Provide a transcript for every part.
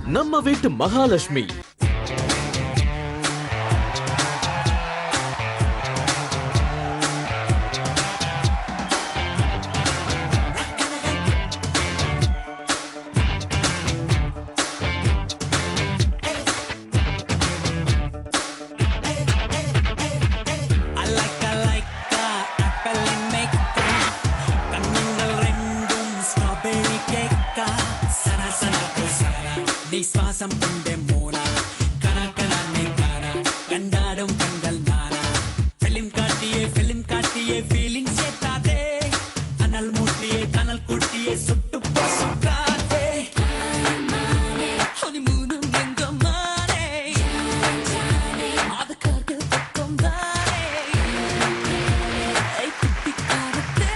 நம்ம வீட்டு மகாலட்சுமி. சுவாசம் கொண்டே மோனா கணக்கணே காரா கண்டாடும் கண்கள் நானா பிலிம் காட்டியே ஃபீலிங் சேர்த்தாதே அனல் மூட்டியே கனல் கூட்டியே சுட்டு சுட்டாதே ஹனிமூனும் எங்க மானே அதுக்காக பக்கம் தானே குட்டிக்காரத்தே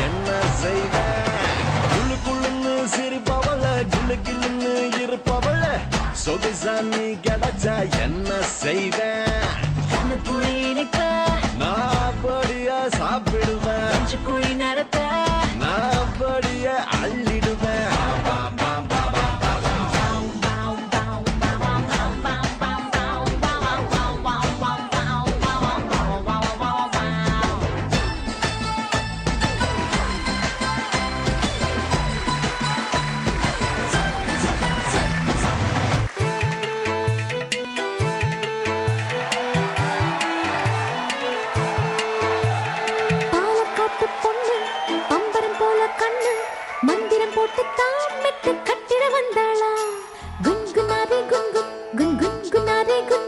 என்ன செய்வேன் குள்ளுக்குள்ளுன்னு சிரிப்பவள கிள்ளு கிள்ளுன்னு இருப்பவள சொகுசா நீ கிடைச்சா என்ன செய்வேன் நான் அப்படியே சாப்பிடுவேன் நான் அப்படியே அள்ளிடுவேன் மந்திரம் போட்டு தாமிட்டு கட்டிட வந்தாளா குன்குனாரே குன்குன் குன் குன் குனாரே குன்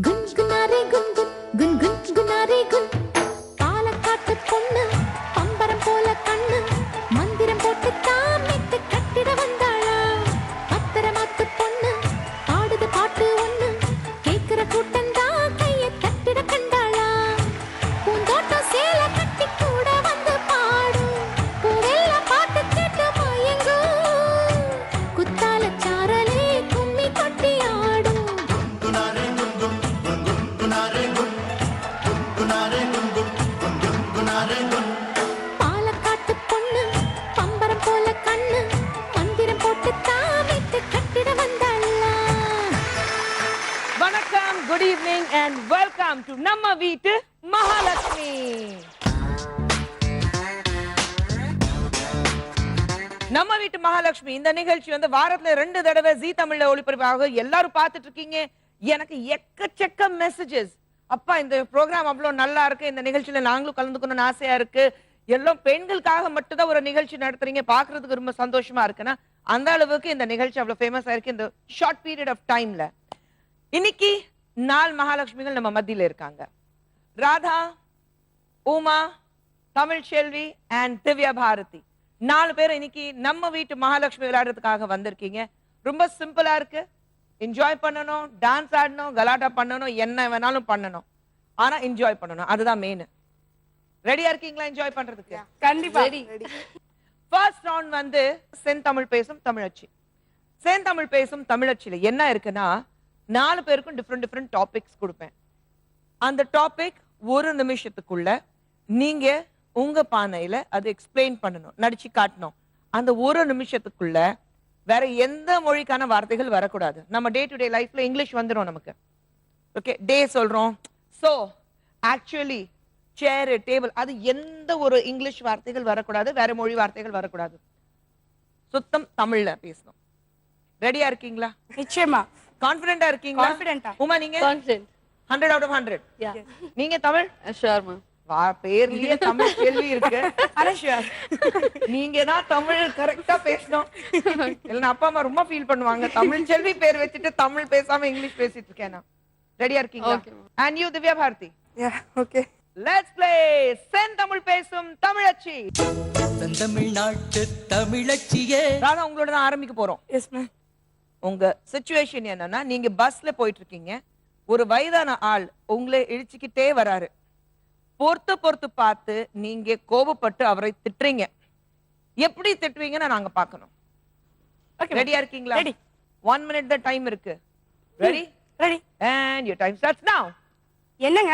குன் குனாரே குன் குன் குன் குன் குனாரே குன் பாலக்காட்டு பொண்ணு பம்பரம் போல கண்ணு மந்திரம் போட்டு தாமிட்டு கட்டிட வந்தாளா பத்திரமாத்து பொண்ணு பாடுது பாட்டு ஒண்ணு கேட்கிற கூட்டம் தான் கைய கட்டிட கண்டாளா பூந்தோட்டம் சேல கட்டி கூட வந்து பாடும் பூவெல்லாம் பாட்டு கேட்டு மயங்கும் குத்தால சாரலே கும்மி கொட்டி ஆடும் பாலக்காட்டு பொண்ணு பம்பரம் போல கண்ணு மந்திரம் போட்டு தாமிட்டு கட்டிட வந்தாளா. வணக்கம், good evening and welcome to நம்ம வீட்டு மகாலட்சுமி. நம்ம வீட்டு மகாலட்சுமி இந்த நிகழ்ச்சி வந்து வாரத்துல 2 தடவை ஜீ தமிழ்ல ஒளிபரப்பாக எல்லாரும் பார்த்துட்டு இருக்கீங்க. எனக்கு எக்கச்சக்க மெசேஜஸ், அப்பா இந்த ப்ரோக்ராம் அவ்வளவு நல்லா இருக்கு, இந்த நிகழ்ச்சியில நாங்களும் கலந்துக்கணும்னு ஆசையா இருக்கு, எல்லாம் பெண்களுக்காக மட்டும்தான் ஒரு நிகழ்ச்சி நடத்துறீங்க, பாக்குறதுக்கு ரொம்ப சந்தோஷமா இருக்குன்னா அந்த அளவுக்கு இந்த நிகழ்ச்சி அவ்வளவு ஃபேமஸ் ஆயிருக்கு இந்த ஷார்ட் பீரியட் ஆஃப் டைம்ல. இன்னைக்கு 4 மகாலட்சுமிகள் நம்ம மத்தியில இருக்காங்க. ராதா, உமா, தமிழ் செல்வி அண்ட் திவ்யா பாரதி 4 பேர் இன்னைக்கு நம்ம வீட்டு மகாலட்சுமி விளையாடுறதுக்காக வந்திருக்கீங்க. ரொம்ப சிம்பிளா இருக்கு, என்ஜாய் பண்ணணும், டான்ஸ் ஆடணும், கலாட்டா பண்ணணும், என்ன வேணாலும் பண்ணணும், ஆனா என்ஜாய் பண்ணணும், அதுதான் மெயின். ரெடியா இருக்கீங்களா என்ஜாய் பண்றதுக்கு? கண்டிப்பா. ஃபர்ஸ்ட் ரவுண்ட் வந்து செந்தமிழ் பேசும் தமிழச்சி. செந்தமிழ் பேசும் தமிழச்சியில என்ன இருக்குன்னா 4 பேருக்கும் டிஃப்ரெண்ட் டாபிக்ஸ் கொடுப்பேன். அந்த டாபிக் 1 நிமிஷத்துக்குள்ள நீங்க உங்க பானையில அது எக்ஸ்பிளைன் பண்ணணும், நடிச்சு காட்டணும். அந்த 1 நிமிஷத்துக்குள்ள வேற எந்த மொழிக்கான வார்த்தைகள் வரக்கூடாது. நம்ம டே டு டே லைஃப்ல இங்கிலீஷ் வந்துடும் நமக்கு. ஓகே, டே சொல்றோம், சோ ஆக்சுவலி சேர் டேபிள், அது எந்த ஒரு இங்கிலீஷ் வார்த்தைகள் வரக்கூடாது, வேற மொழி வார்த்தைகள் வரக்கூடாது. சுத்தம் தமிழ்ல பேசணும். ரெடியா இருக்கீங்களா? நிச்சயமா. கான்ஃபிடென்ட்டா இருக்கீங்களா? கான்ஃபிடென்ட்டா. உமா நீங்க? Confident. 100 out of 100. Yeah. நீங்க தமிழ்? Sure, ma'am. வா, பேர்லயே தமிழ் கேள்வி இருக்கு. அனஷியார். நீங்க தான் தமிழ் கரெக்டா பேசணும். இல்ல அப்பா அம்மா ரொம்ப ஃபீல் பண்ணுவாங்க, தமிழ் செல்வி பேர் வச்சுட்டு தமிழ் பேசாம இங்கிலீஷ் பேசிட்டு இருக்கேன். ரெடியா இருக்கீங்களா? Okay, ma'am. And you Divya Bharathi? Yeah, okay. Let's play செந்தமிழ் பேசும் தமிழச்சி. செந்தமிழ்நாட்டு தமிழச்சியே. ராதா, உங்களோட தான் ஆரம்பிக்க போறோம். Yes, ma'am. உங்க சிச்சுவேஷன் என்னன்னா நீங்க பஸ்ல போயிட்டு இருக்கீங்க, ஒரு வயதான ஆள் உங்களை இடிச்சுக்கிட்டே வராரு. பொறுத்து பார்த்து நீங்க கோபப்பட்டு அவரை திட்டுறீங்க. எப்படி திட்டுவீங்கன்னு நாங்க பார்க்கணும். ரெடியா இருக்கீங்களா? Ready. 1 minute தான் டைம் இருக்கு. Ready? Ready. And your time starts now. என்னங்க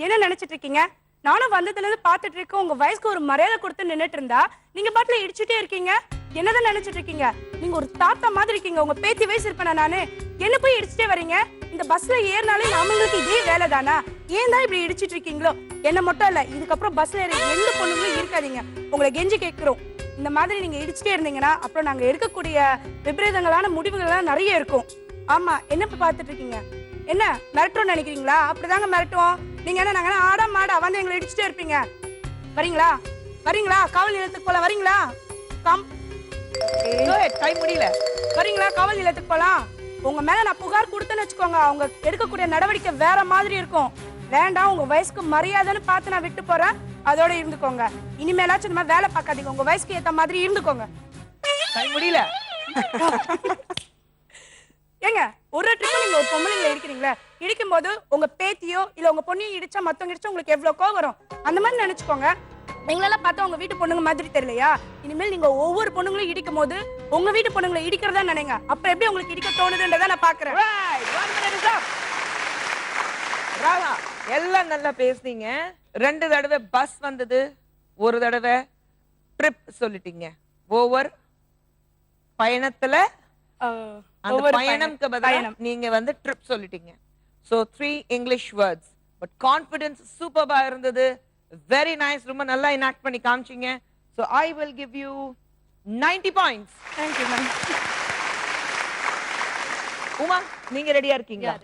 என்ன நினைச்சிட்டு இருக்கீங்க? நானும் வந்ததுல இருந்து பாத்துட்டு இருக்கேன். உங்க வயசுக்கு ஒரு மரியாதை கொடுத்து நின்னுட்டு இருந்தா நீங்க பாட்டுல இடிச்சுட்டே இருக்கீங்க. என்னதான் நினைச்சிட்டு இருக்கீங்க? நீங்க ஒரு தாத்தா மாதிரி இருக்கீங்க. உங்க பேத்தி வயசு இருப்பேனா நானு? என்ன போய் இடிச்சுட்டே வரீங்க? இந்த பஸ்ல ஏறினாலே நாமங்களுக்கு இதே வேலை தானா? ஏன் தான் இப்படி இடிச்சிட்டு இருக்கீங்களோ? என்ன மட்டும் இல்ல, இதுக்கப்புறம் பஸ்ல ஏறி எந்த பொண்ணுங்களும் இருக்காதீங்க. உங்களை கெஞ்சி கேட்கிறோம். இந்த மாதிரி நீங்க இடிச்சுட்டே இருந்தீங்கன்னா அப்புறம் நாங்க எடுக்கக்கூடிய விபரீதங்களான முடிவுகள் நிறைய இருக்கும். ஆமா, என்ன பாத்துட்டு இருக்கீங்க? என்ன மிரட்டோம்னு நினைக்கிறீங்களா? அப்படிதாங்க மிரட்டுவோம். நீங்க என்ன நாங்க ஆடா மாடா வந்து எங்களை இடிச்சுட்டே இருப்பீங்க. வரீங்களா? வரீங்களா? காவல் நிலையத்துக்கு போலாம். வரீங்களா? கம். டைம் முடியல. வரீங்களா? காவல் நிலையத்துக்கு போலாம். உங்க மேல நான் புகார் கொடுத்தேன்னு வச்சுக்கோங்க, அவங்க எடுக்கக்கூடிய நடவடிக்கை வேற மாதிரி இருக்கும். வேண்டாம், உங்க வயசுக்கு மரியாதைன்னு பார்த்து நான் விட்டு போறேன். அதோட இருந்துக்கோங்க. இனிமேலாச்சும் இந்த மாதிரி வேலை பார்க்காதீங்க. உங்க வயசுக்கு ஏத்த மாதிரி இருந்துக்கோங்க. டைம் முடியல. ஏங்க, ஒரு ட்ரிப் நீங்க ஒரு பொம்பளைங்களை இடிக்கிறீங்களா? இடிக்கும் போது உங்க பேத்தியோ இல்ல உங்க பொண்ணையும் இடிச்சா மத்தவங்க இடிச்சா உங்களுக்கு எவ்வளவு கோவம் வரும்? அந்த மாதிரி நினைச்சுக்கோங்க. எங்களெல்லாம் பார்த்தா உங்க வீட்டு பொண்ணுங்க மாதிரி தெரியலையா? இனிமேல் நீங்க ஒவ்வொரு பொண்ணுங்களும் இடிக்கும் போது உங்க வீட்டு பொண்ணுங்களை இடிக்கிறதா நினைங்க. அப்புறம் எப்படி உங்களுக்கு இடிக்க தோணுதுன்றதை நான் பாக்குறேன். Right. 1 minute is up. Radha, எல்லாம் நல்லா பேசுனீங்க. 2 தடவை பஸ் வந்தது, ஒரு தடவை ட்ரிப் சொல்லிட்டீங்க. ஓவர் பயணத்துல அந்த பயணம்க்கு பதிலா நீங்க வந்து ட்ரிப் சொல்லிட்டீங்க. So 3 English words. But confidence சூப்பர்பா இருந்தது. Very nice. ரொம்ப நல்லா enact பண்ணி காமிச்சீங்க. So I will give you 90 points. Thank you, ma'am. Uma, நீங்க ரெடியா இருக்கீங்களா?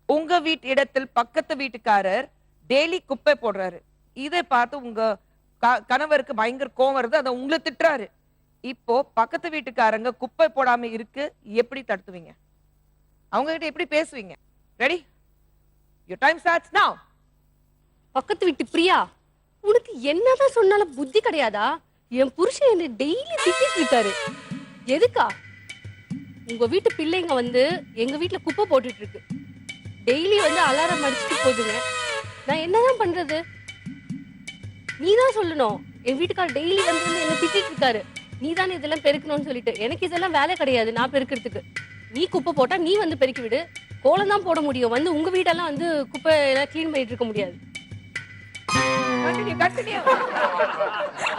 உங்க வீட்டு இடத்தில் பக்கத்து வீட்டுக்காரர் டெய்லி குப்பை போடுறாரு. இதை பார்த்து உங்க கணவருக்கு பயங்கர கோவம் வருது. அதை உங்களை திட்டுறாரு. இப்போ பக்கத்து வீட்டுக்காரங்க குப்பை போடாம இருக்கு, எப்படி தடுத்துவீங்க? அவங்க கிட்ட எப்படி பேசுவீங்க? Ready? Your time starts now. பக்கத்து வீட்டு பிரியா, உனக்கு என்னதான் சொன்னாலும் புத்தி கிடையாதா? என் புருஷன் என்ன டெய்லி திட்டிட்டு இருக்காரு. எதுக்கா? உங்க வீட்டு பிள்ளைங்க வந்து எங்க வீட்டுல குப்பை போட்டுட்டு இருக்கு. டெய்லி வந்து அலாரம் அடிச்சுட்டு போகுதுங்க. நான் என்னதான் பண்றது? நீதான் சொல்லணும். என் வீட்டுக்காரர் டெய்லி வந்து என்ன திட்டிட்டு இருக்காரு. நீதானே இதெல்லாம் பெருக்கணும்னு சொல்லிட்டு. எனக்கு இதெல்லாம் வேலை கிடையாது நான் பெருக்கிறதுக்கு. நீ குப்பை போட்டா நீ வந்து பெருக்கி விடு. கோலம் தான் போட முடியும். வந்து உங்க வீடெல்லாம் வந்து குப்பை எல்லாம் கிளீன் பண்ணிட்டு இருக்க முடியாது.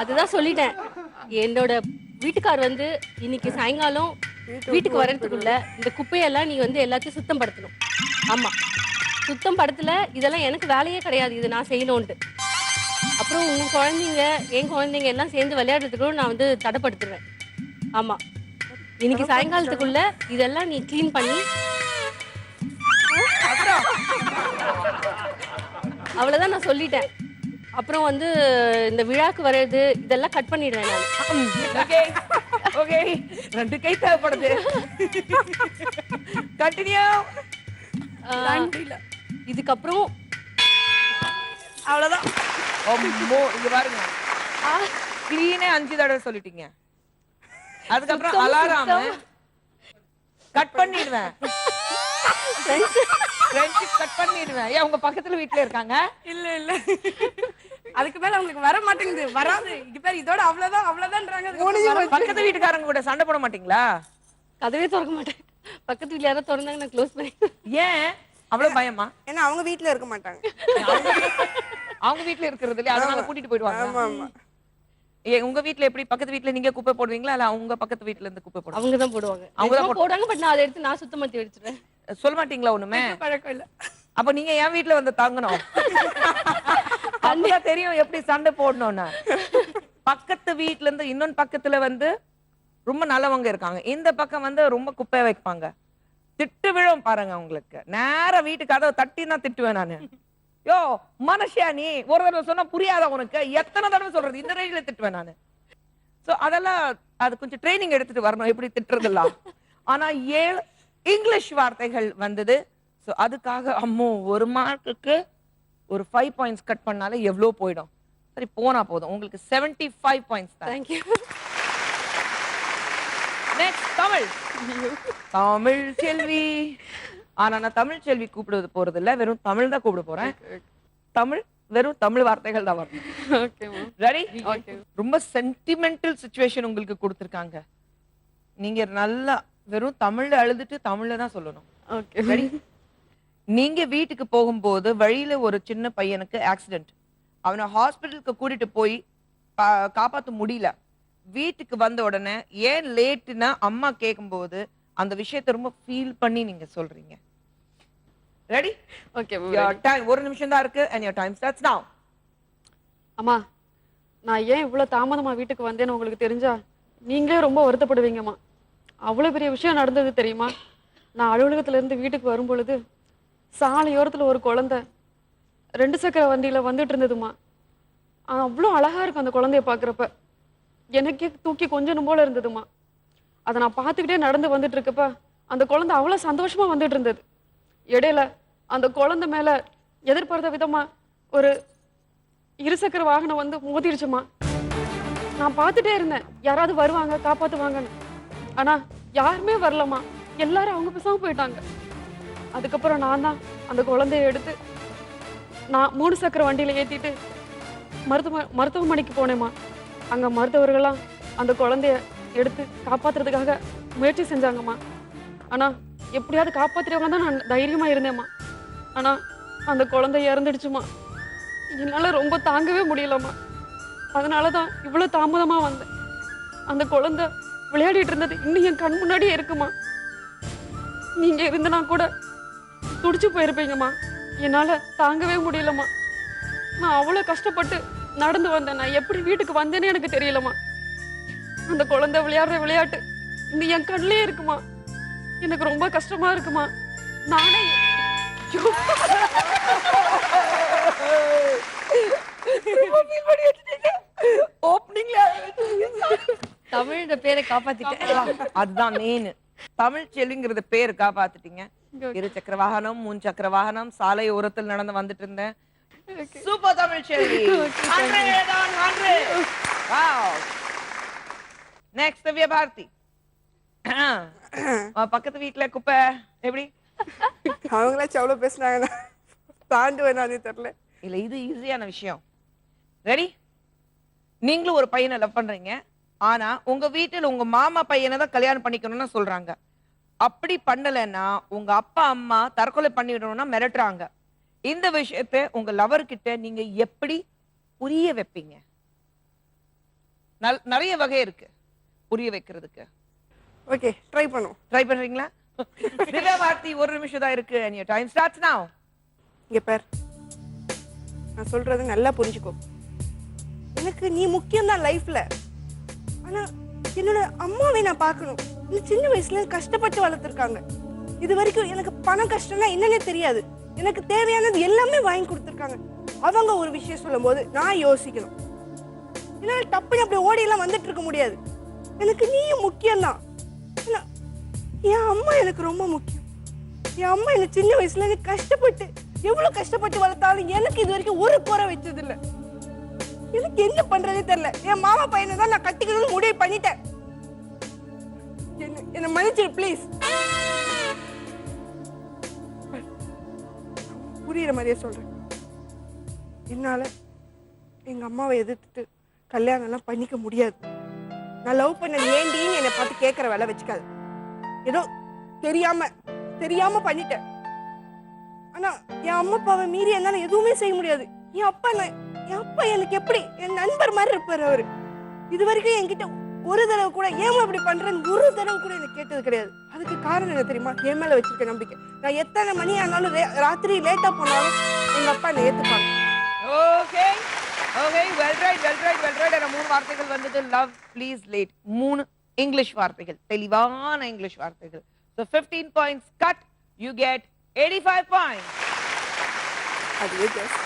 அதுதான் சொல்லிட்டேன். என்னோட வீட்டுக்கார் வந்து இன்னைக்கு சாயங்காலம் வீட்டுக்கு வர்றதுக்குள்ள இந்த குப்பையெல்லாம் நீ வந்து எல்லாத்தையும் சுத்தம் படுத்தணும். ஆமா, சுத்தம் படுத்தல இதெல்லாம் எனக்கு வேலையே கிடையாது, இது நான் செய்யணும்ட்டு. அப்புறம் உங்க குழந்தைங்க என் குழந்தைங்க எல்லாம் சேர்ந்து விளையாடுறதுக்கு நான் வந்து தடைப்படுத்துவேன். ஆமா, இன்னைக்கு சாயங்காலத்துக்குள்ள இதெல்லாம் நீ கிளீன் பண்ணி அவ்வளவுதான் நான் சொல்லிட்டேன். அப்புறம் வந்து இந்த விழாக்கு வர்றது இதெல்லாம் கட் பண்ணிடுவேன் நான். ஓகே, 2 கை தேவைப்படுது. கண்டினியூ. இதுக்கப்புறம் அவ்வளவுதான். இங்க பாருங்க, கிளீனே 5 தடவை சொல்லிட்டீங்க. அதுக்கப்புறம் அலாரம் கட் பண்ணிடுவேன். ஃப்ரெண்ட்ஷிப் கட் பண்ணிடுவேன். ஏன் உங்க பக்கத்துல வீட்ல இருக்காங்க? இல்ல அதுக்கு மேல உங்களுக்கு வர மாட்டேங்குது. வராது. இங்க பேர் இதோட அவ்வளவுதான் அவ்வளவுதான்றாங்க. பக்கத்து வீட்டுக்காரங்க கூட சண்டை போட மாட்டீங்களா? கதவே திறக்க மாட்டேன். பக்கத்து வீட்ல யாராவது திறந்தாங்க நான் க்ளோஸ் பண்ணி. ஏன் அவ்வளவு பயமா? ஏன்னா அவங்க வீட்ல இருக்க மாட்டாங்க. அவங்க வீட்ல இருக்கிறது இல்ல, அதனால கூட்டிட்டு போயிடுவாங்க. ஆமா ஆமா. உங்க வீட்ல எப்படி? பக்கத்து வீட்ல நீங்க குப்பை போடுவீங்களா இல்ல அவங்க பக்கத்து வீட்ல இருந்து குப்பை போடுவாங்க? அவங்க தான் போடுவாங்க. அவங்க தான் போடுவாங்க. பட் நான் அதை எடுத்து நான் சுத்தமாத்தி வச்சிடுறேன். சொல்ல மாட்டீங்களா ஒண்ணுமே? பழக்கம் இல்ல. அப்ப நீங்க என் வீட்ல வந்து தங்கணும். அப்பதான் தெரியும் எப்படி சண்டை போடணும்னு. பக்கத்து வீட்ல இருந்து இன்னொன்னு பக்கத்துல வந்து ரொம்ப நல்லவங்க இருக்காங்க. இந்த பக்கம் வந்து ரொம்ப குப்பை வைப்பாங்க. திட்டு விழும் பாருங்க உங்களுக்கு. நேரா வீட்டு கதவை தட்டி தான் திட்டுவேன் நானு. யோ மனுஷியா நீ, ஒரு தடவை சொன்னா புரியாத உனக்கு, எத்தனை தடவை சொல்றது? இந்த ரேஞ்சில திட்டுவேன் நானு. சோ அதெல்லாம் அது கொஞ்சம் ட்ரைனிங் எடுத்துட்டு வரணும் எப்படி திட்டுறதெல்லாம். ஆனா 7 இங்கிலீஷ் வார்த்தைகள் வந்தது. சோ அதுக்காக அம்மோ ஒரு மார்க்குக்கு ஒரு 5 பாயிண்ட்ஸ் கட் பண்ணாலே எவ்வளவு போயிடும். சரி போனா போதும். உங்களுக்கு 75 பாயிண்ட்ஸ் தான். தேங்க்யூ. நெக்ஸ்ட் தமிழ். தமிழ் செல்வி. ஆனா நான் தமிழ் செல்வி கூப்பிடுவது போறது இல்ல, வெறும் தமிழ் தான் கூப்பிட போறேன். தமிழ், வெறும் தமிழ் வார்த்தைகள் தான் வரும். ரெடி? ரொம்ப சென்டிமெண்டல் சிச்சுவேஷன் உங்களுக்கு கொடுத்திருக்காங்க. நீங்க நல்லா வெறும் தமிழ்ல அழுதுட்டு தமிழ்ல தான் சொல்லணும். ரெடி? நீங்க வீட்டுக்கு போகும்போது வழியில ஒரு சின்ன பையனுக்கு ஆக்சிடென்ட். அவனை ஹாஸ்பிட்டலுக்கு கூட்டிட்டு போய் காப்பாத்த முடியல. வீட்டுக்கு வந்த உடனே ஏன் லேட்னா அம்மா கேட்கும்போது அந்த விஷயத்தை ரொம்ப ஃபீல் பண்ணி நீங்க சொல்றீங்க. ரெடி? ஓகே. ஒரு நிமிஷம் தான் இருக்கு and your time starts now. அம்மா, நான் ஏன் இவ்வளவு தாமதமா வீட்டுக்கு வந்தேன்னு உங்களுக்கு தெரிஞ்சா நீங்களே ரொம்ப வருத்தப்படுவீங்கம்மா. அவ்வளவு பெரிய விஷயம் நடந்தது தெரியுமா? நான் அலுவலகத்துல இருந்து வீட்டுக்கு வரும் பொழுது சாலையோரத்துல ஒரு குழந்தை 2 சக்கர வண்டியில வந்துட்டு இருந்ததுமா. அவ்வளோ அழகா இருக்கும் அந்த குழந்தைய பாக்குறப்ப. எனக்கே தூக்கி கொஞ்சம் போல இருந்ததுமா. அதை நான் பார்த்துக்கிட்டே நடந்து வந்துட்டு இருக்கப்ப அந்த குழந்தை அவ்வளவு சந்தோஷமா வந்துட்டு இருந்தது. இடையில அந்த குழந்தை மேல எதிர்பார்த்த விதமா ஒரு 2 சக்கர வாகனம் வந்து மோதிருச்சுமா. நான் பார்த்துட்டே இருந்தேன், யாராவது வருவாங்க காப்பாத்துவாங்கன்னு. ஆனா யாருமே வரலமா. எல்லாரும் அவங்க பேசாம போயிட்டாங்க. அதுக்கப்புறம் நான் தான் அந்த குழந்தைய எடுத்து நான் 3 சக்கர வண்டியில ஏத்திட்டு மருத்துவமனைக்கு போனேம்மா. அங்க மருத்துவர்கள்லாம் அந்த குழந்தைய எடுத்து காப்பாத்துறதுக்காக முயற்சி செஞ்சாங்கம்மா. ஆனா எப்படியாவது காப்பாத்துறவங்க தான் நான் தைரியமா இருந்தேம்மா. ஆனா அந்த குழந்தை இறந்துடுச்சுமா. என்னால ரொம்ப தாங்கவே முடியலம்மா. அதனாலதான் இவ்வளவு தாமதமா வந்தேன். அந்த குழந்தை விளையாடிட்டு இருந்தது இன்னும் என் கண் முன்னாடியே இருக்குமா. நீங்க இருந்தனா கூட துடிச்சு போயிருப்பீங்கம்மா. என்னால தாங்கவே முடியலம்மா. நான் அவ்வளவு கஷ்டப்பட்டு நடந்து வந்தேன். நான் எப்படி வீட்டுக்கு வந்தேன்னு எனக்கு தெரியலம்மா. அந்த குழந்தை விளையாடுற விளையாட்டு இன்னும் என் கண்ணிலே இருக்குமா. எனக்கு ரொம்ப கஷ்டமா இருக்குமா. நானே தமிழ் பேரை காப்பாத்திட்டேன். அதுதான் மெயின். தமிழ் செல்விங்கிறத பேர் காப்பாத்திட்டீங்க. 2 சக்கர வாகனம், 3 சக்கர வாகனம், சாலை ஓரத்தில் நடந்து வந்துட்டு இருந்தேன். Super Tamil Selvi. 100 on 100. Wow. Next Divya Bharathi. பக்கத்து வீட்டுல குப்பை எப்படி? அவங்களாச்சும் அவ்வளவு பேசுனாங்க, தாண்டுவேன் நானே தெரியல. இல்ல இது ஈஸியான விஷயம். ரெடி? நீங்களும் ஒரு பையனை லவ் பண்றீங்க. ஆனா உங்க வீட்டுல உங்க மாமா பையனை தான் கல்யாணம் பண்ணிக்கணும்னு சொல்றாங்க. அப்படி பண்ணலன்னா உங்க அப்பா அம்மா தற்கொலை பண்ணிடணும்னா மிரட்டுறாங்க. இந்த விஷயத்தை உங்க லவர் கிட்ட நீங்க எப்படி புரிய வைப்பீங்க? நிறைய வகை இருக்கு புரிய வைக்கிறதுக்கு. ஓகே, ட்ரை பண்ணுவோம். ட்ரை பண்றீங்களா? திவ்யா பாரதி, 1 நிமிஷம் தான் இருக்கு and your time starts now. இங்க பார், நான் சொல்றது நல்லா புரிஞ்சுக்கோ. எனக்கு நீ முக்கியம் தான் லைஃப்ல. ஆனா என்னோட அம்மாவை நான் பார்க்கணும். இந்த சின்ன வயசுல கஷ்டப்பட்டு வளர்த்துருக்காங்க. இது வரைக்கும் எனக்கு பண கஷ்டம்னா என்னன்னே தெரியாது. எனக்கு தேவையானது எல்லாமே வாங்கி கொடுத்துருக்காங்க. அவங்க ஒரு விஷயம் சொல்லும் போது நான் யோசிக்கணும். என்னால டப்புன்னு அப்படி ஓடி எல்லாம் வந்துட்டு இருக்க முடியாது. எனக்கு நீயும் முக்கியம்தான். என் அம்மா எனக்கு ரொம்ப முக்கியம். என் அம்மா என்ன சின்ன வயசுல எனக்கு கஷ்டப்பட்டு எவ்வளவு கஷ்டப்பட்டு வளர்த்தாலும் எனக்கு இது வரைக்கும் ஒரு குறை வச்சது இல்ல. எனக்கு என்ன பண்றதே தெரியல. என் மாமா பையனை தான் நான் கட்டிக்கணும்னு முடிவு பண்ணிட்டேன். என்ன மன்னிச்சிரு ப்ளீஸ். புரியுற மாதிரியே சொல்றேன். என்னால எங்க அம்மாவை எதிர்த்துட்டு கல்யாணம் எல்லாம் பண்ணிக்க முடியாது. நான் லவ் பண்ண ஏண்டின்னு என்னை பார்த்து கேட்கற வேலை வச்சுக்காது. ஏதோ தெரியாம பண்ணிட்டேன். ஆனா என் அம்மா அப்பாவை மீறி என்னால எதுவுமே செய்ய முடியாது. என் அப்பா எனக்கு எப்படி என் நண்பர் மாதிரி இருப்பாரு. அவரு இது வரைக்கும் என்கிட்ட ஒரு தடவை கூட ஏமா இப்படி பண்றேன்னு ஒரு தடவை கூட எனக்கு கேட்டது கிடையாது. அதுக்கு காரணம் என்ன தெரியுமா? என் மேல வச்சிருக்க நம்பிக்கை. நான் எத்தனை மணி ஆனாலும் ராத்திரி லேட்டா போனாலும் எங்க அப்பா என்னை ஏத்துப்பாங்க. Okay okay, well right. அந்த 3 வார்த்தைகள் வந்தது. Love, please, late. 3 இங்கிலீஷ் வார்த்தைகள், தெளிவான இங்கிலீஷ் வார்த்தைகள். So 15 points cut, you get 85 points. அதுவே just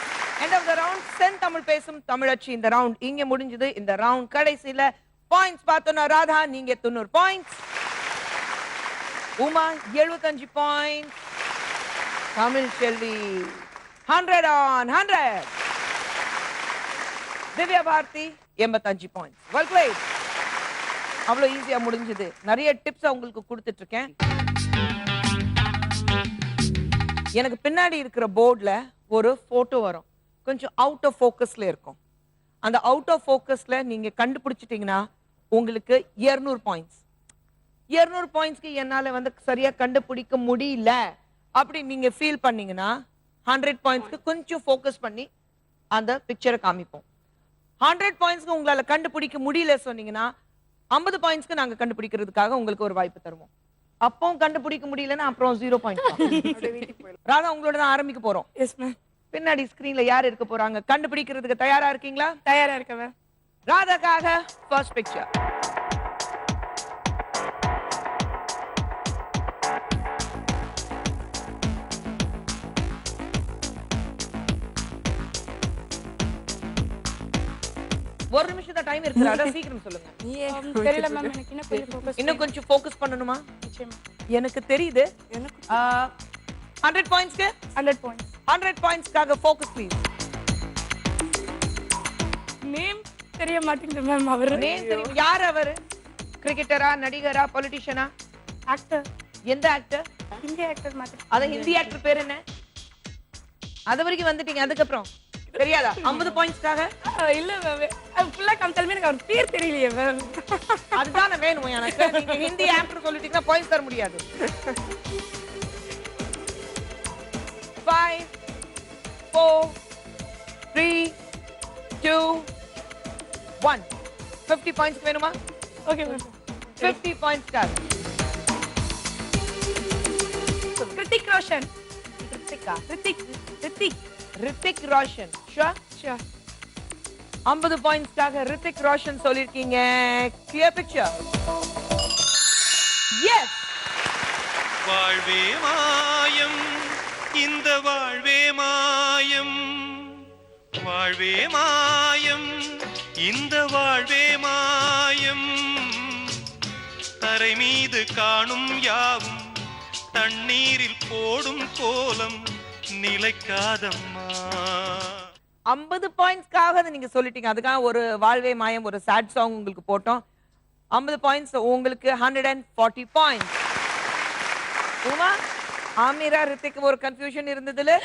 End of the round. சென் தமிழ் பேசும் தமிழச்சி இந்த ரவுண்ட் இங்க முடிஞ்சது. இந்த ரவுண்ட் கடைசில பாயிண்ட்ஸ் பார்த்தோம்னா ராதா நீங்க 90 points, Uma 75 points, Tamil Selvi 100 on 100, Divya Bharathi 85 points. Well played. அவ்வளவு ஈஸியா முடிஞ்சது. நிறைய டிப்ஸ் உங்களுக்கு கொடுத்துட்டு இருக்கேன். எனக்கு பின்னாடி இருக்கிற போர்டுல ஒரு போட்டோ வரும், கொஞ்சம் அவுட் ஆஃப் ஃபோக்கஸ்ல இருக்கும். அந்த அவுட் ஆஃப் ஃபோக்கஸ்ல நீங்க கண்டுபிடிச்சிட்டீங்கன்னா உங்களுக்கு 200 பாயிண்ட்ஸ். 200 பாயிண்ட்ஸ்க்கு என்னால வந்து சரியா கண்டுபிடிக்க முடியல அப்படி நீங்க ஃபீல் பண்ணீங்கன்னா 100 பாயிண்ட்ஸ்க்கு கொஞ்சம் ஃபோக்கஸ் பண்ணி அந்த பிக்சரை காமிப்போம். 100 பாயிண்ட்ஸ்க்கு உங்களால கண்டுபிடிக்க முடியல சொன்னீங்கன்னா 50 பாயிண்ட்ஸ்க்கு நாங்க கண்டுபிடிக்கிறதுக்காக உங்களுக்கு ஒரு வாய்ப்பு தருவோம். அப்போ கண்டுபிடிக்க முடியலன்னா அப்புறம் 0 பாயிண்ட். ராதா உங்களோட தான் ஆரம்பிக்க போறோம். Yes ma'am. பின்னாடி ஸ்கிரீன்ல யார் இருக்க போறாங்க கண்டுபிடிக்கிறதுக்கு தயாரா இருக்கீங்களா? தயாரா இருக்கேன் மேம். ராதாக்காக first picture. ஒரு நிமிஷம் தான் டைம் இருக்கு. அத சீக்கிரம் சொல்லுங்க. தெரியல மேம், எனக்கு இன்னும் கொஞ்சம் ஃபோக்கஸ். இன்னும் கொஞ்சம் ஃபோக்கஸ் பண்ணனுமா? நிச்சயமா. எனக்கு தெரியுது. எனக்கு 100 பாயிண்ட்ஸ்க்கு 100 பாயிண்ட்ஸ். 100 பாயிண்ட்ஸ்க்காக ஃபோக்கஸ் ப்ளீஸ். நேம் தெரிய மாட்டேங்குது மேம். அவர் நேம் தெரியும். யார் அவர்? கிரிக்கெட்டரா, நடிகரா, பொலிட்டிஷியனா? ஆக்டர். எந்த ஆக்டர்? ஹிந்தி ஆக்டர் மாதிரி. அத ஹிந்தி ஆக்டர் பேர் என்ன? அது வரைக்கும் வந்துட்டீங்க. அதுக்கு அப்புறம் தெரியாதா? 50 பாயிண்ட்ஸ்க்காக இல்ல மேம், ஃபுல்லா காமிச்சாலுமே எனக்கு அவர் பேர் தெரியலையே மேம். அதுதானே வேணும் எனக்கு. நீங்க ஹிந்தி ஆக்டர் சொல்லிட்டீங்கன்னா பாயிண்ட்ஸ் தர முடியாது. 5 4 3 2 1 50 பாயிண்ட்ஸ் வேணுமா? Okay ma'am. 50 பாயிண்ட்ஸ்க்காக கிருத்திக் ரோஷன். கிருத்திகா? ரித்திக் ரோஷன். ஷூர்? ஷூர். 50 பாயிண்ட்ஸ்க்காக ரித்திக் ரோஷன் சொல்லிருக்கீங்க. Clear picture. Yes. Vaazhve Maayam, இந்த வாழ்வே மாயம், வாழ்வே மாயம், இந்த வாழ்வே மாயம், தரை மீது காணும் யாவும் தண்ணீரில் போடும் கோலம் நிலைக்காதம்மா. 50 பாயிண்ட்ஸ்க்காக நீங்க சொல்லிட்டீங்க. அதுக்காக ஒரு வாழ்வே மாயம் ஒரு சாட் சாங் உங்களுக்கு போட்டோம். 50 பாயிண்ட்ஸ் உங்களுக்கு 140 பாயிண்ட்ஸ். உமா, ஆமிரா, ரித்திக் ஒரு கன்ஃபியூஷன் இருந்ததுல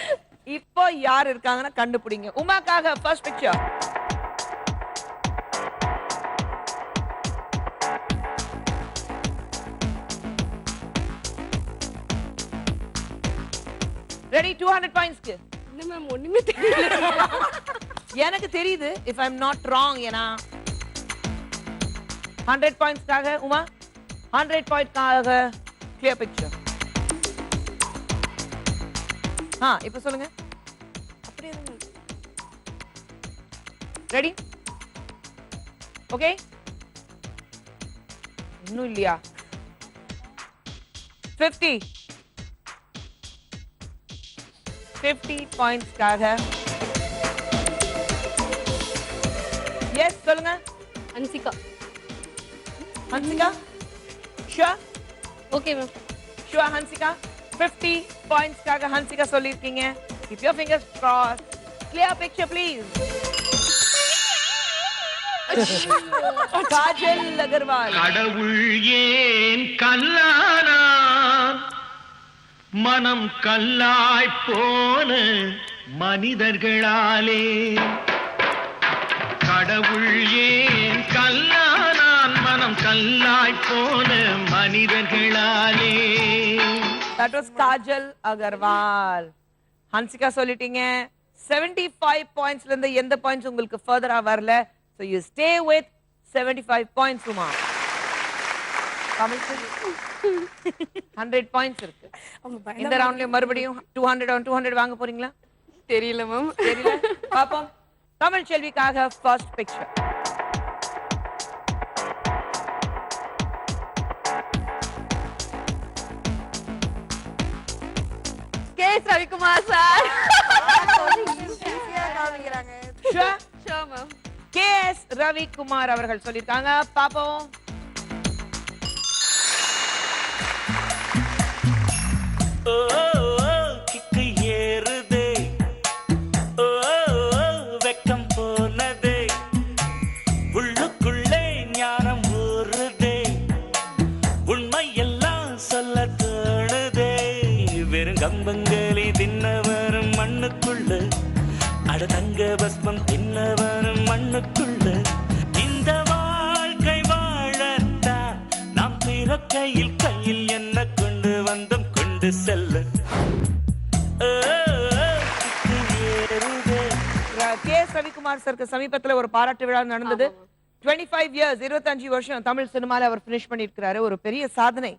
இப்போ யார் இருக்காங்கன்னா கண்டுபிடிங்க. உமாக்காக ஃபர்ஸ்ட் பிக்சர். ரெடி? 200 பாயிண்ட்ஸ்க்கு. என்ன மேம் ஒண்ணுமே தெரியல. எனக்கு தெரியுது if I'm not wrong. ஏனா 100 பாயிண்ட்ஸ்க்காக உமா 100 பாயிண்ட்ஸ்க்காக clear picture. இப்போ சொல்லுங்க. அப்படியே தான். ரெடி? ஓகே. இன்னும் இல்லையா? 50 பாயிண்ட்ஸ்க்காக. எஸ் சொல்லுங்க. Hansika. Hansika? Sure? Okay ma'am. Sure Hansika. 50 பாயிண்ட்ஸ்க்காக ஹன்சிகா சொல்லிருக்கீங்க. Keep your fingers crossed. Clear picture please. Kajal Agarwal. கடவுள் ஏன் கல்லானா, மனம் கல்லாய் போன மனிதர்களாலே. கடவுள் ஏன் கல்லானான், மனம் கல்லாய் போன மனிதர்களாலே. That was Kajal Agarwal. ஹன்சிகா சொல்லிட்டீங்க. 75 பாயிண்ட்ஸ்ல இருந்து எந்த பாயிண்ட்ஸ் உங்களுக்கு ஃபர்தரா வரல. So you stay with 75 points Uma. தமிழ்க்கு 100 பாயிண்ட்ஸ் இருக்கு. இந்த ரவுண்ட்ல மறுபடியும் 200 வாங்க போறீங்களா? தெரியல மேம். தெரியல. பாப்போம். தமிழ் செல்விக்காக first picture. KS Ravikumar sir. Sure? Sure ma'am. KS Ravikumar அவர்கள் சொல்லிருக்காங்க. பாப்போம். ஓ கிக்கை ஏறுதே, ஓ வெக்கம் போனதே, உள்ளுக்குள்ளே ஞானம் ஊறுதே, பெருங்கம்பங்களி தின்னவரும் மண்ணுக்குள்ள அட தங்க பஸ்மம் தின்னவரும் மண்ணுக்குள்ள இந்த வாழ்க்கை வாழத்தான் நாம் பிறக்கையில் கையில் என்ன கொண்டு வந்தோம் கொண்டு செல்ல கே எஸ் ரவிக்குமார் சருக்கு சமீபத்துல ஒரு பாராட்டு விழா நடந்தது. 25 இயர்ஸ் 25 வருஷம் தமிழ் சினிமால அவர் பினிஷ் பண்ணிருக்கிறாரு. ஒரு பெரிய சாதனை.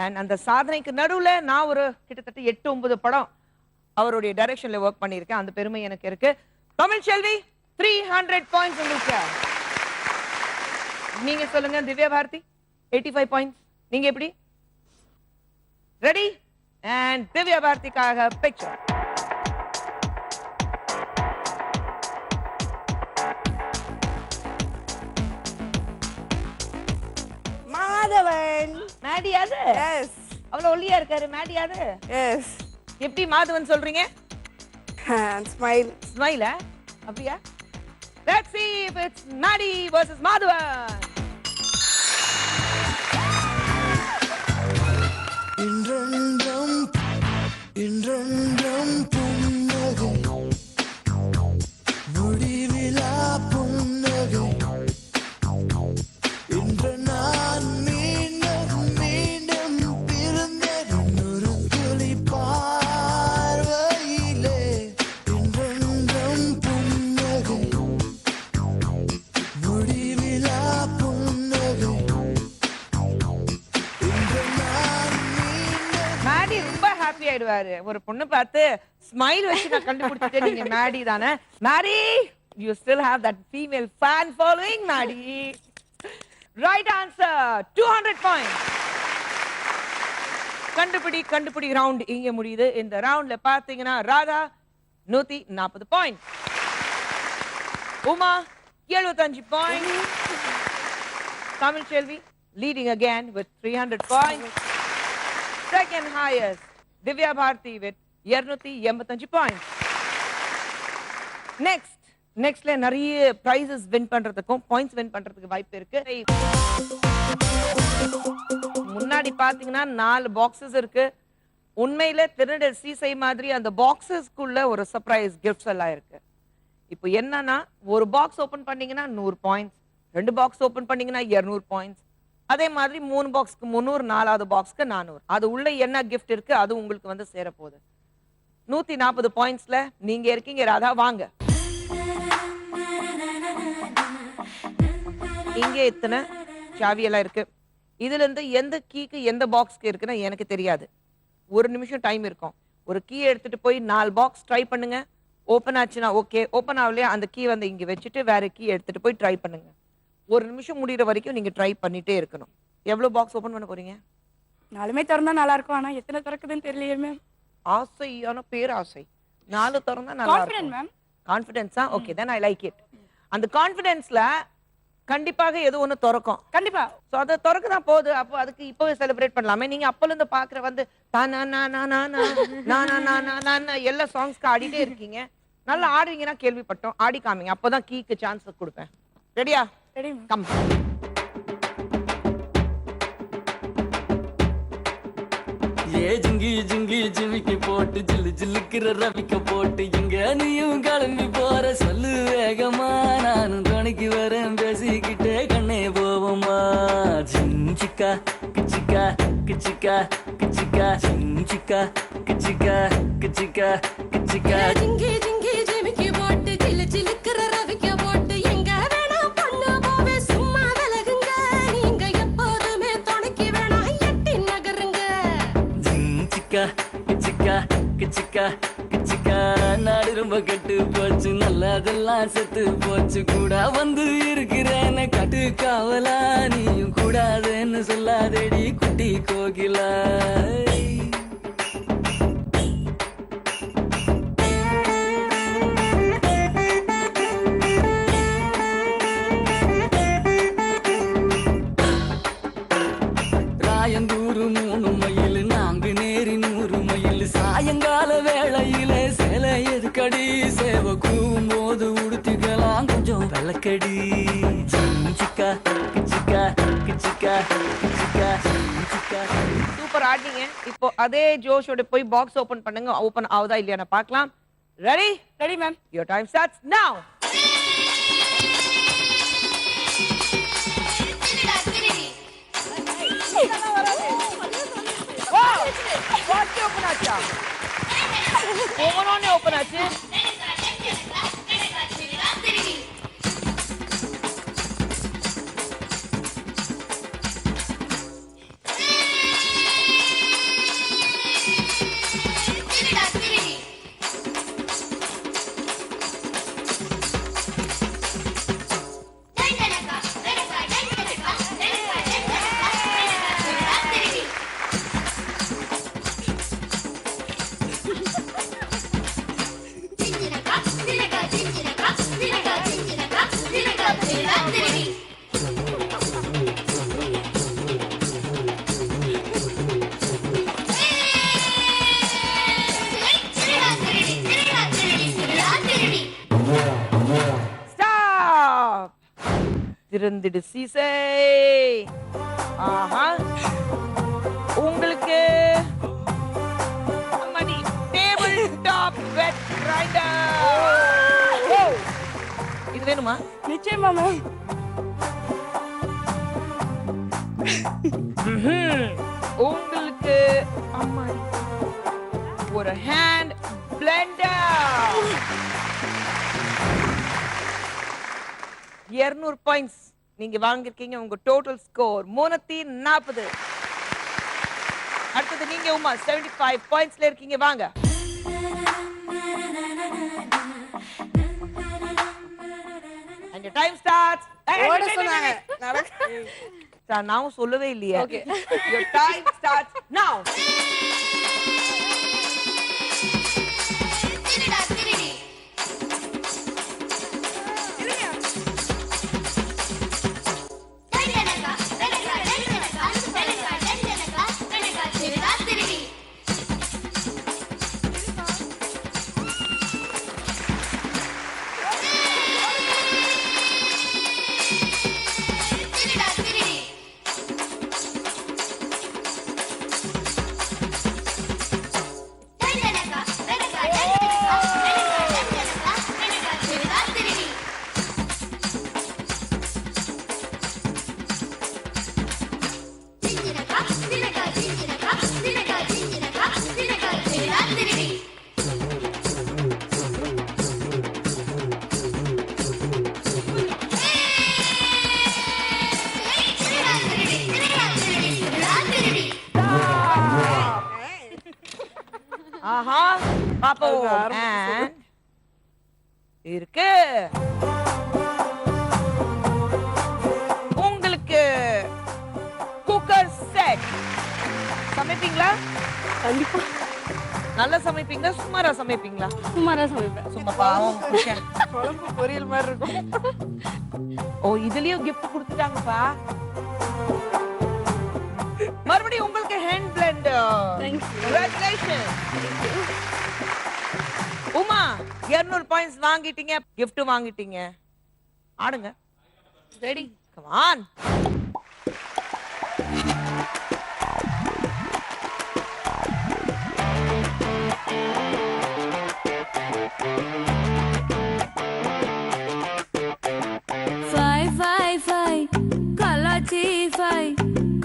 அண்ட் அந்த சாதனைக்கு நடுவுல நான் ஒரு கிட்டத்தட்ட 8-9 படம் அவருடைய டைரக்ஷன்ல ஒர்க் பண்ணியிருக்கேன். அந்த பெருமை எனக்கு இருக்கு. தமிழ் செல்வி 300 பாயிண்ட்ஸ் உங்களுக்கு. நீங்க சொல்லுங்க திவ்யா பாரதி 85 பாயிண்ட்ஸ். நீங்க எப்படி? ரெடி? அண்ட் திவ்யா பாரதிக்காக பிக்சர். மாதவன். மேடி அது? எஸ். அவ்வளவு ஒல்லியா இருக்காரு மேடி அது? எஸ். எப்படி மாதவன் சொல்றீங்க? ஸ்மைல். ஸ்மைல் அப்படியா? Let's see if it's Maddie versus Madhavan. இன்றென்றும் புன்னகை முடிவிலா புன்னகை இன்று நான் மீண்டும் மீண்டும் பிறந்தேன் ஒரு துளி பார்வையிலே இன்றென்றும் புன்னகை முடிவிலா புன்னகை இன்று நான் மீண்டும் மேடி ரொம்ப ஹாப்பி ஆயிடுவாரு. ஒரு பொண்ணு பார்த்து ஸ்மைல் வச்சு நான் கண்டுபிடிச்சிட்டேன் நீங்க மேடி தானே. Maddy you still have that female fan following Maddy. Right answer 200 points. கண்டுபிடி ரவுண்ட் இங்க முடியுது. இந்த ரவுண்ட்ல பாத்தீங்கன்னா Radha 140 point, Uma 75 point, Tamil Selvi leading again with 300 points. Second highest Divya Bharati with 285 points. நெக்ஸ்ட்ல நிறைய prizes win பண்றதுக்கும் பாயிண்ட்ஸ் win பண்றதுக்கு வாய்ப்பு இருக்கு. முன்னாடி பாத்தீங்கன்னா 4 பாக்ஸஸ் இருக்கு. உண்மையில திருடர் சீசை மாதிரி அந்த பாக்ஸஸ்க்குள்ள ஒரு சர்ப்ரைஸ் கிஃப்ட்ஸ் எல்லாம் இருக்கு. இப்போ என்னன்னா ஒரு பாக்ஸ் ஓபன் பண்ணீங்கன்னா 100 பாயிண்ட்ஸ், 2 பாக்ஸ் ஓபன் பண்ணீங்கன்னா 200 பாயிண்ட்ஸ், அதே மாதிரி 3 பாக்ஸ்க்கு 300, 4வது பாக்ஸ்க்கு 400. அது உள்ள என்ன கிஃப்ட் இருக்கு அது உங்களுக்கு வந்து சேர போகுது. 140 பாயிண்ட்ஸ்ல நீங்க இருக்கீங்க ராதா. வாங்க இங்க இத்தனை சாவி எல்லாம் இருக்கு. இதுல இருந்து எந்த கீக்கு எந்த பாக்ஸ்க்கு இருக்குன்னு எனக்கு தெரியாது. 1 நிமிஷம் டைம் இருக்கும். ஒரு கீ எடுத்துட்டு போய் 4 பாக்ஸ் ட்ரை பண்ணுங்க. ஓபன் ஆச்சுன்னா ஓகே, ஓபன் ஆகலையா அந்த கீ வந்து இங்க வச்சுட்டு வேற கீ எடுத்துட்டு போய் ட்ரை பண்ணுங்க. 1 நிமிஷம் முடிகிற வரைக்கும் நீங்க ட்ரை பண்ணிட்டே இருக்கணும். எவ்வளவு பாக்ஸ் ஓபன் பண்ண போறீங்க? 4மே திறந்தா நல்லா இருக்கும். ஆனா எத்தனை திறக்குதுன்னு தெரியலையே மேம். ஆசையான பேராசை. 4 திறந்தா நல்லா கான்ஃபிடென்ட் இருக்கும். மேம். கான்ஃபிடன்ஸா? Okay then I like it. அந்த கான்ஃபிடன்ஸ்ல கண்டிப்பாக ஏதோ ஒண்ணு திறக்கும். கண்டிப்பா. சோ அதை திறக்க தான் போகுது. அப்போ அதுக்கு இப்பவே செலிப்ரேட் பண்ணலாமே. நீங்க அப்பல இருந்து பாக்குற வந்து எல்லா சாங்ஸ்க்கு ஆடிட்டே இருக்கீங்க. நல்லா ஆடுவீங்கன்னா கேள்விப்பட்டோம். ஆடி காமிங்க, அப்பதான் கீக்கு சான்ஸ் கொடுப்பேன். ரெடியா? Ready ma'am. கம். ஏ ஜிங்கி ஜிங்கி ஜிமிக்கி போட்டு ஜில்லு ஜில்லுக்கிற ரவிக்க போட்டு இங்க நீயும் கிளம்பி போற சொல்லு வேகமா. நானும் துணைக்கு வரேன் பேசிக்கிட்டே கண்ணே போவோமா. ஜிஞ்சிக்கா கிச்சிக்கா கிச்சிக்கா கிச்சிக்கா ஜிஞ்சிக்கா கிச்சிக்கா கிச்சிக்கா கிச்சிக்கா ஜிங்கி ஜிங்கி ஜிமிக்கி போட்டு ஜில்லு ஜில்லுக்கிற ரவிக்க போட்டு எங்க வேணா பண்ண போவே சும்மா விலகுங்க. நீங்க எப்போதுமே துணைக்கு வேணா எட்டி நகருங்க. ஜிஞ்சிக்கா கிச்சிக்கா கிச்சிக்கா கிச்சிக்கா நாடு ரொம்ப கெட்டு போச்சு, நல்லதெல்லாம் செத்து போச்சு. கூட வந்து இருக்கிறேன்னு கட்டு காவலா, நீயும் கூடாதுன்னு சொல்லாதேடி குட்டி கோகிலா. ராயந்தூரு 3 மைல், நான்கு நேரி 100 மைல். சாயங்கால வேளையில சேலை எதுக்கடி, சேவ கூவும் போது உடுத்திக்கலாம் கொஞ்சம் வெள்ளக்கடி. சிக்கா கிச்சிக்கா கிச்சிக்கா கிச்சிக்கா கிச்சிக்கா. சூப்பர் ஆடிங்க. இப்போ அதே ஜோஷோட போய் பாக்ஸ் ஓபன் பண்ணுங்க. ஓபன் ஆகுதா இல்லையா பார்க்கலாம். Ready? Ready ma'am. Your time starts now. Wow! What open ஆச்சா? ஓவனோனே ஓபன் ஆச்சு. Stop! திறந்திடு சீசை. ஆஹா. உங்களுக்கு மணி டேபிள் டாப் வெட் கிரைண்டர். இது வேணுமா? நிச்சயமா மேம். உங்களுக்கு அம்மாடி ஒரு ஹேண்ட் பிளெண்டர். 200 பாயிண்ட்ஸ் நீங்க வாங்கிருக்கீங்க. உங்க டோட்டல் ஸ்கோர் 340. அடுத்தது நீங்க உமா 75 பாயிண்ட்ஸ்ல இருக்கீங்க. வாங்க. And your time starts. ஓட சொன்னாங்க. நான் சொல்லவே இல்லையே. Your time starts now. ஆஹா பாப்போம். And இருக்கு உங்களுக்கு குக்கர் செட். சமைப்பீங்களா? கண்டிப்பா நல்லா சமைப்பீங்களா? சுமாரா சமைப்பீங்களா? சுமாரா சமைப்பேன். சும்மா பாவம். குழம்பு பொரியல் மாதிரி இருக்கும். ஓ இதுலயும் கிஃப்ட் கொடுத்துட்டாங்கப்பா. மறுபடியும் உங்களுக்கு hand blender. Congratulations. Uma 200 points வாங்கிட்டீங்க. gift வாங்கிட்டீங்க. ஆடுங்க. ரெடி? Come on. கலாச்சி ஃபை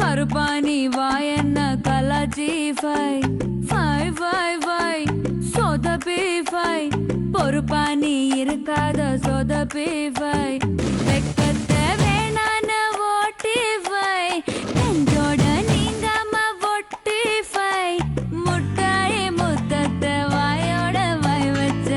கருப்பானி வாயன்ன கலாச்சி ஃபை ஃபை ஃபை ஃபை சொதப்பி ஃபை பொறுப்பானி இருக்காத சொதப்பி ஃபை வெக்கத்தை வேணான ஓட்டி ஃபை நெஞ்சோட நீங்காம ஒட்டி ஃபை முட்டாய் முத்தத்தை வாயோட வாய் வச்ச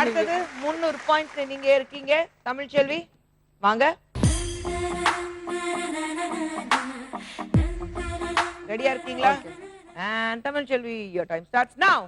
அடுத்தது 300 பாயிண்ட்ஸ் நீங்க இருக்கீங்க. தமிழ் செல்வி வாங்க. ரெடியா இருக்கீங்களா? And Tamil Selvi, your time starts now.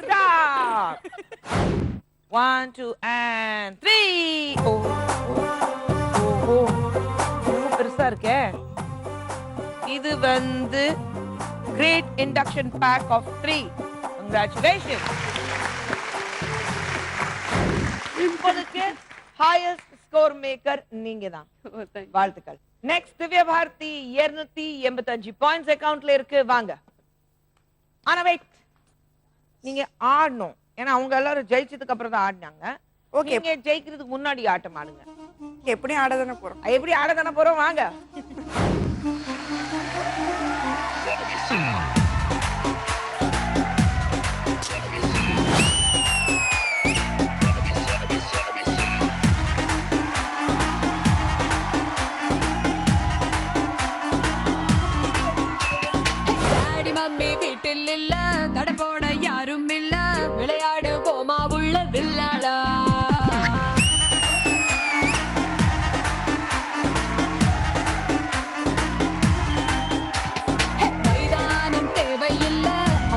Stop. 1, 2, and 3. பெருசா இருக்கே. இது வந்து great induction pack of 3. Congratulations. இப்போதைக்கு highest score maker நீங்க தான். வாழ்த்துக்கள். Next திவ்யா பாரதி 285 பாயிண்ட்ஸ் அக்கவுண்ட்ல இருக்கு. வாங்க. ஆனா வெயிட், நீங்க ஆடணும். ஏன்னா அவங்க எல்லாரும் ஜெயிச்சதுக்கு அப்புறம் தான் ஆடினாங்க. ஓகே, நீங்க ஜெயிக்கிறதுக்கு முன்னாடி ஆட்டம் ஆடுங்க. எப்படி ஆடதானே போறோம்? எப்படி ஆடதானே போறோம்? வாங்க. வீட்டில் இல்ல, தடை போட யாரும் இல்ல, விளையாடு போமா உள்ள வில்லாடா. மைதானம் தேவையில்ல,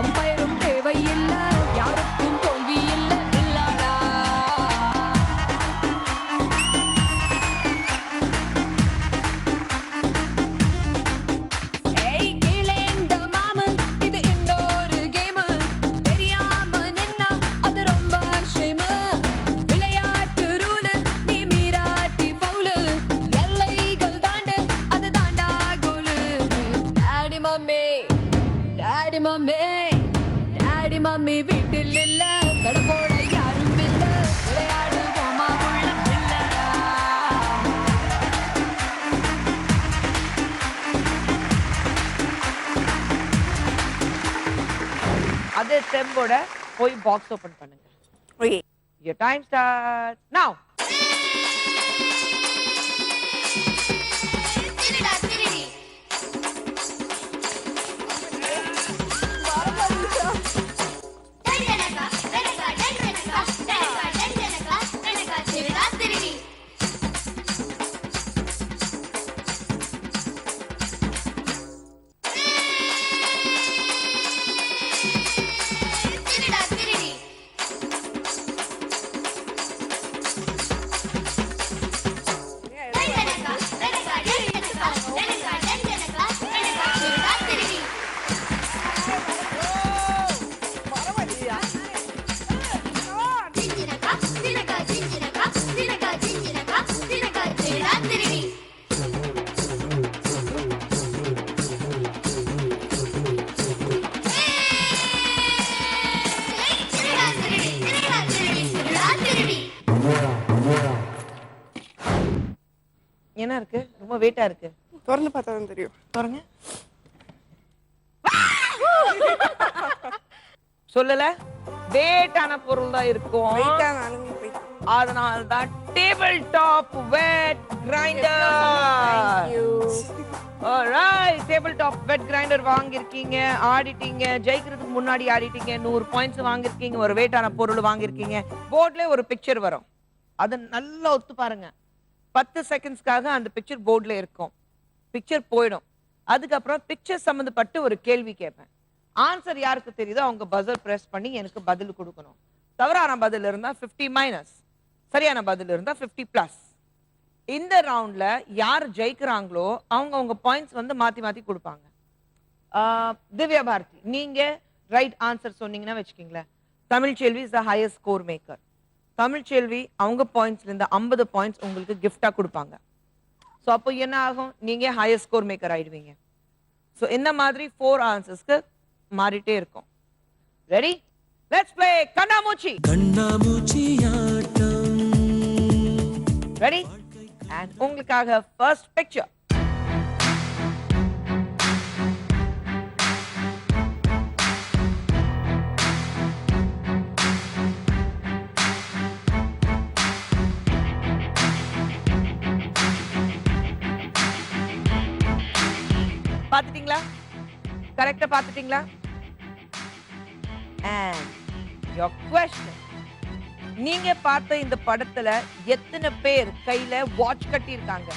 அம்பயரும் தேவையில்ல, யாருக்கும் தோல்வி இல்ல வில்லாடா. டாடி மம்மி வீட்டில் இல்ல, கடை போட யாரும் இல்ல, விளையாடு போமா உள்ள வில்லாடா. அதே தெம்போட போய் பாக்ஸ் ஓபன் பண்ணுங்க. Okay, your time starts now. என்ன இருக்கு? ரொம்ப வெயிட்டா இருக்கு. திறந்து பார்த்தா தான் தெரியும். பாருங்க. சொல்லல, வெயிட்டான பொருள் தான் இருக்கும். வெயிட்டான ஆளுங்க போய். அதனால தான் table top wet grinder. Alright, table top wet grinder வாங்கிருக்கீங்க, ஆடிட்டீங்க, ஜெயிக்கிறதுக்கு முன்னாடி ஆடிட்டீங்க, 100 பாயிண்ட்ஸ் வாங்கிருக்கீங்க, ஒரு வெயிட்டான பொருள் வாங்கிருக்கீங்க. போர்ட்ல ஒரு பிக்சர் வரும், அது நல்லா ஒத்து பாருங்க. 10 செகண்ட்ஸ்க்காக அந்த பிக்சர் போர்ட்ல இருக்கும். பிக்சர் போயிடும். அதுக்கப்புறம் பிக்சர் சம்பந்தப்பட்டு ஒரு கேள்வி கேட்பேன். ஆன்சர் யாருக்கு தெரியுதோ அவங்க பஸர் பிரஸ் பண்ணி எனக்கு பதில் கொடுக்கணும். தவறான பதில் இருந்தா 50 மைனஸ், சரியான பதில் இருந்தா 50 பிளஸ். இந்த ரவுண்ட்ல யார் ஜெயிக்கிறாங்களோ அவங்க அவங்க பாயிண்ட்ஸ் வந்து மாத்தி மாத்தி கொடுப்பாங்க. திவ்யா பாரதி, நீங்க ரைட் ஆன்சர் சொன்னீங்கன்னா வச்சுக்கீங்களேன், Tamilselvi is the highest score maker. Tamilselvi அவங்க பாயிண்ட்ஸ்ல இருந்து 50 பாயிண்ட்ஸ் உங்களுக்கு கிஃப்டா கொடுப்பாங்க. ஸோ அப்போ என்ன ஆகும், நீங்க ஹையஸ்ட் ஸ்கோர் மேக்கர் ஆயிடுவீங்க. ஸோ இந்த மாதிரி 4 ஆன்சர்ஸ்க்கு மாறிட்டே இருக்கும். ரெடி, லெட்ஸ் ப்ளே கண்ணாமூச்சி. ரெடி, அண்ட் உங்களுக்காக ஃபர்ஸ்ட் பிக்சர். பாத்துட்டீங்களா? கரெக்டா பாத்துட்டீங்களா? And your question, நீங்க பார்த்த இந்த படத்துல எத்தனை பேர் கையில வாட்ச் கட்டி இருக்காங்க?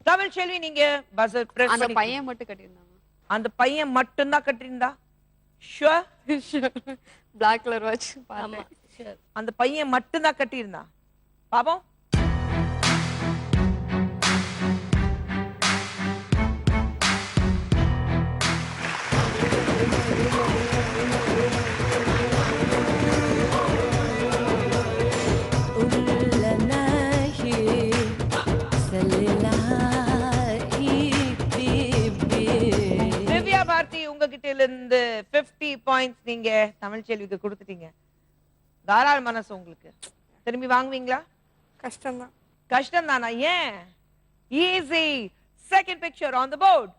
தமிழ்ச்செல்வி, நீங்க பஸர் பிரஸ் அந்த பண்ணி. பையன் மட்டும் கட்டியிருந்தாங்க. அந்த பையன் மட்டும் தான் கட்டியிருந்தா? ஷூர்? Black colour watch. ஆமா sure. அந்த பையன் மட்டும் தான் கட்டியிருந்தா? பாப்போம். திவ்யா பாரதி, உங்ககிட்ட இருந்து 50 பாயிண்ட்ஸ் நீங்க தமிழ்ச்செல்விக்கு கொடுத்துட்டீங்க. தாராள மனசு உங்களுக்கு. திரும்பி வாங்குவீங்களா? கஷ்டம்தான். கஷ்டம் தானா? ஏன்? Easy. Second picture on the board.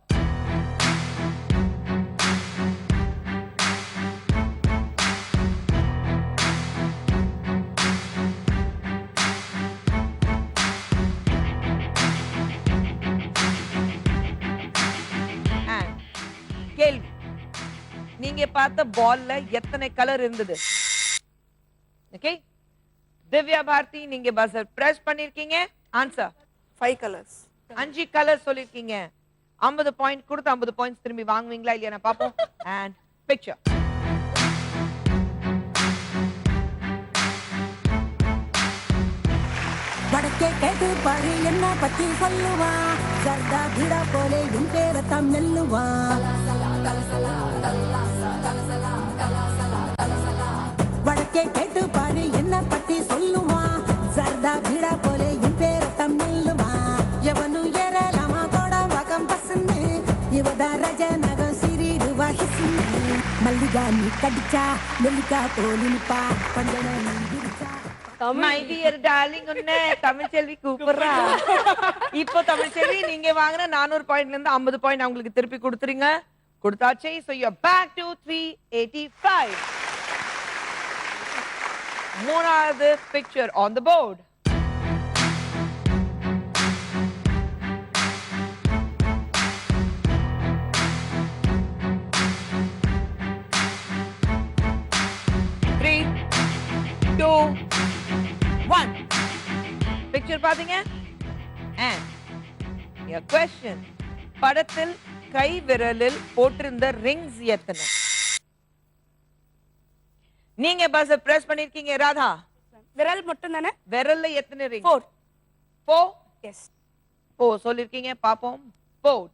கேள்வி, நீங்க பார்த்த பால்ல எத்தனை கலர் இருந்தது? ஓகே, திவ்யா பாரதி, நீங்க பஸர் பிரஸ் பண்ணிருக்கீங்க. Answer 5 colours. 5 கலர் சொல்லிருக்கீங்க. 50 பாயிண்ட் கொடுத்து 50 பாயிண்ட்ஸ் திரும்பி வாங்குவீங்களா இல்லையா நான் பாப்போம். And picture. வடக்கே கேட்டு பாரு என்ன பத்தி சொல்லுவா, சர்தா பிடா போலே உன் பேரத்தான் நெல்லுவா. வடக்கே கேட்டு பாரு என்ன பத்தி சொல்லுவா, சர்தா பிடா போலே உன் பேரத்தான் நெல்லுவா. எவனு ஏறலாமா கோட வகம் பசந்து, இவதா ரஜ நகம் சிறிடுவா ஹிசுந்து. மல்லிகா நீ கடிச்சா நெல்லிக்கா போலி நிப்பா, பஞ்சன நீ விரிச்சா. மை டியர் டார்லிங், உன்னை தமிழ்ச்செல்வி கூப்பிடுறா. இப்போ தமிழ்ச்செல்வி, நீங்க வாங்குன 400 பாயிண்ட்ல இருந்து 50 பாயிண்ட் உங்களுக்கு திருப்பி கொடுத்துறீங்க. கொடுத்தாச்சே. So you're back to 385. மூணாவது picture on the board. Three, two, one. Picture பாத்தீங்க? And your question. படத்தில் கை விரலில் போட்டிருந்த ரிங்ஸ் எத்தனை? நீங்க பஸ் பிரஸ் பண்ணிருக்கீங்க ராதா. விரல் மட்டும் தானே? விரல்ல எத்தனை ரிங்? 4. 4? எஸ். ஓ சொல்லிருக்கீங்க. பாப்போம். போர்ட்.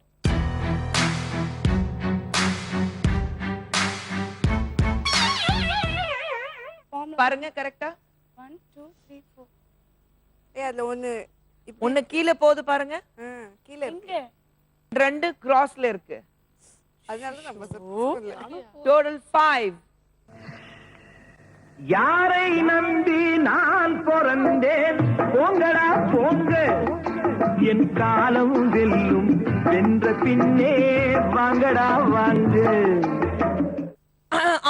பாருங்க கரெக்ட்டா? 1 2 3 4. அதுல ஒன்னு கீழே போகுது பாருங்க. கீழ இருக்கு. 2 கிராஸ்ல இருக்கு. அதனால நம்ம சொல்ல. டோட்டல் 5. யாரை நம்பி நான் பிறந்தேன், போங்கடா போங்க, என் காலம் வெல்லும், வென்ற பின்னே வாங்கடா வாங்க.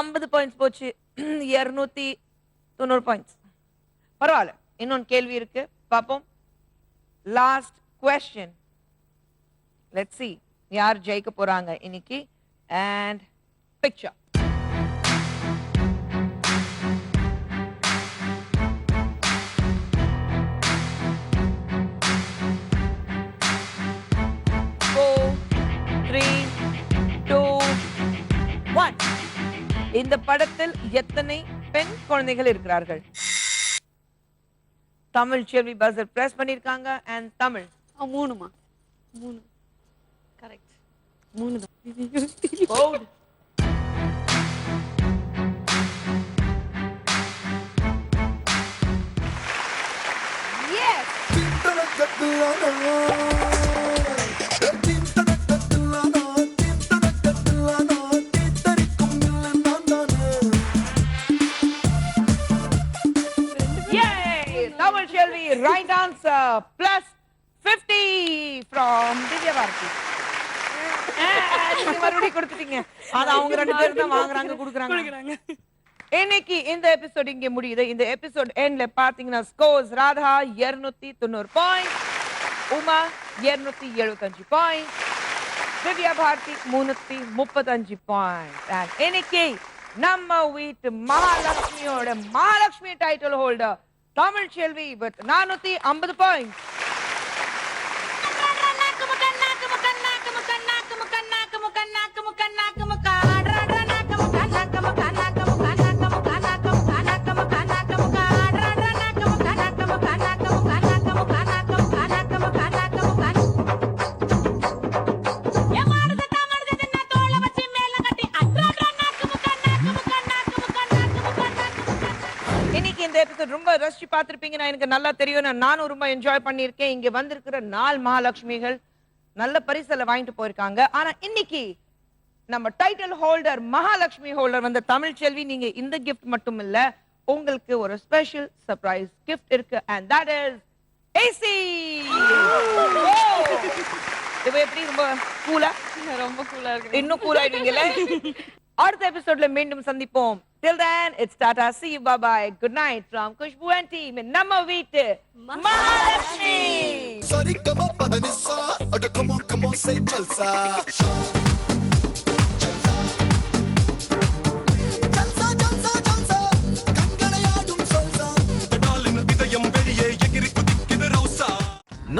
50 பாயிண்ட்ஸ் போச்சு. 290 பாயிண்ட்ஸ். பரவாயில்ல. இன்னொன்னு கேள்வி இருக்கு, பாப்போம். Last question. லெட்ஸ் see யார் ஜெயிக்க போறாங்க இன்னைக்கு. And picture. இந்த படத்தில் எத்தனை பெண் குழந்தைகள் இருக்கிறார்கள்? தமிழ் செல்வி பஸர் பிரஸ் பண்ணிருக்காங்க. அண்ட் தமிழ் 3மா 3 கரெக்ட் 3 தான். Bold. Yes. Yay! Tamil Shelvi, right answer. Plus 50 from Divya Bharati. நீங்க மறுபடியும் கொடுத்துட்டீங்க. அது அவங்க 2 பேரும் தான் வாங்குறாங்க குடுக்குறாங்க. இன்னைக்கு இந்த எபிசோட் இங்க முடியுது. இந்த எபிசோட் எண்ட்ல பாத்தீங்கன்னா scores Radha 290 point, Uma 275 point, Divya Bharathi 335 point. இன்னைக்கு நம்ம வீட்டு மகாலட்சுமியோட Mahalakshmi title holder Tamil Selvi with 450 point. இன்னைக்கு இந்த எபிசோட் ரொம்ப ரசிச்சு பார்த்திருப்பீங்க. நான் எனக்கு நல்லா தெரியும். நானும் ரொம்ப என்ஜாய் பண்ணியிருக்கேன். இங்க வந்திருக்கிற 4 மகாலட்சுமிகள் நல்ல பரிசலை வாங்கிட்டு போயிருக்காங்க. ஆனா இன்னைக்கு நம்ம டைட்டில் ஹோல்டர் மகாலட்சுமி ஹோல்டர் வந்த தமிழ் செல்வி, நீங்க இந்த கிஃப்ட் மட்டும் இல்ல, உங்களுக்கு ஒரு ஸ்பெஷல் சர்ப்ரைஸ் கிஃப்ட் இருக்கு. and that is AC. இது எப்படி ரொம்ப கூலா? ரொம்ப கூலா இருக்கு. இன்னும் கூல் ஆயிடுவீங்கல்ல? அடுத்த எபிசோட்ல மீண்டும் சந்திப்போம். Till then, it's Tata. See you. Bye bye. Good night from Kushbu and team in நம்ம வீட்டு Mahalakshmi. Sorry, come on, Padanissa. Come on, say Jalsa. Jalsa, Jalsa, Jalsa. கண்களையாடும் சொல்சா.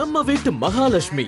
நம்ம வீட்டு மகாலட்சுமி